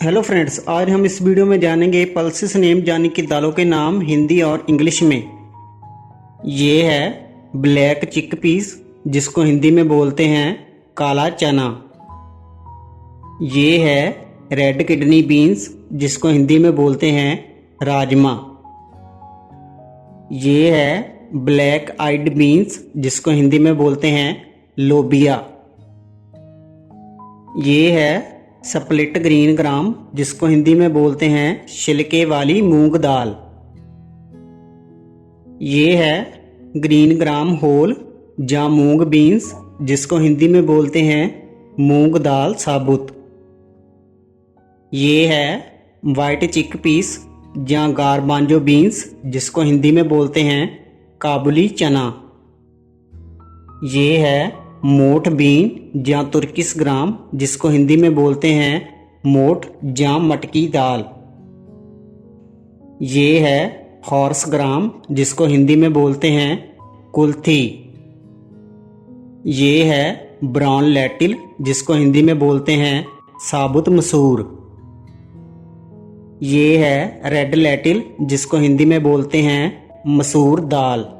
Hello friends, आज हम इस वीडियो में जानेंगे पल्सेस नेम यानी कि दालों के नाम हिंदी और इंग्लिश में। ये है ब्लैक चिकपीस जिसको हिंदी में बोलते हैं काला चना। ये है रेड किडनी बीन्स जिसको हिंदी में बोलते हैं राजमा। ये है ब्लैक आइड बीन्स जिसको हिंदी में बोलते हैं लोबिया। ये है स्प्लिट ग्रीन ग्राम जिसको हिंदी में बोलते हैं छिलके वाली मूंग दाल। ये है ग्रीन ग्राम होल या मूंग बीन्स जिसको हिंदी में बोलते हैं मूंग दाल साबुत। ये है वाइट चिकपीस या गारबांजो बीन्स जिसको हिंदी में बोलते हैं काबुली चना। ये है मोठ बीन या तुर्किश ग्राम जिसको हिंदी में बोलते हैं मोठ या मटकी दाल। ये है हॉर्स ग्राम जिसको हिंदी में बोलते हैं कुल्थी। ये है ब्राउन लेटिल जिसको हिंदी में बोलते हैं साबुत मसूर। ये है रेड लेटिल जिसको हिंदी में बोलते हैं मसूर दाल।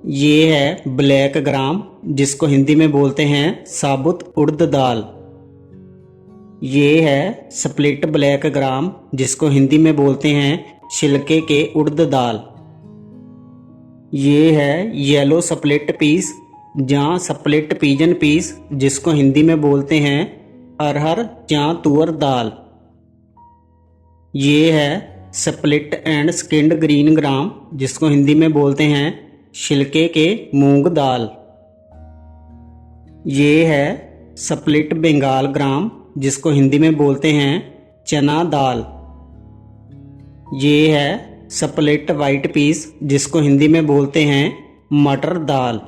ये है ब्लैक ग्राम जिसको हिंदी में बोलते हैं साबुत उड़द दाल। ये है स्प्लिट ब्लैक ग्राम जिसको हिंदी में बोलते हैं छिलके के उड़द दाल। ये है येलो स्प्लिट पीस या स्प्लिट पिजन पीस जिसको हिंदी में बोलते हैं अरहर या तुअर दाल। ये है split and skinned green gram जिसको हिंदी में बोलते हैं छिलके के मूंग दाल। ये है स्प्लिट बंगाल ग्राम जिसको हिंदी में बोलते हैं चना दाल। ये है स्प्लिट वाइट पीस जिसको हिंदी में बोलते हैं मटर दाल।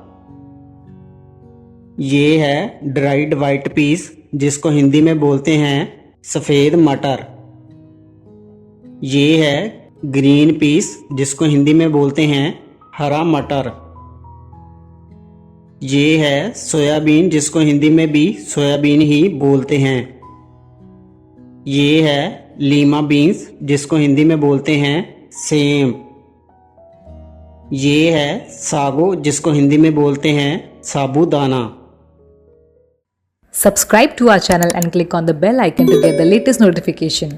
ये है ड्राइड वाइट पीस जिसको हिंदी में बोलते हैं सफ़ेद मटर। ये है ग्रीन पीस जिसको हिंदी में बोलते हैं हरा मटर। ये है सोयाबीन जिसको हिंदी में भी सोयाबीन ही बोलते हैं। ये है लीमा बीन्स जिसको हिंदी में बोलते हैं सेम। ये है सागो जिसको हिंदी में बोलते हैं साबूदाना। Subscribe to our channel and click on the bell icon to get the latest notification.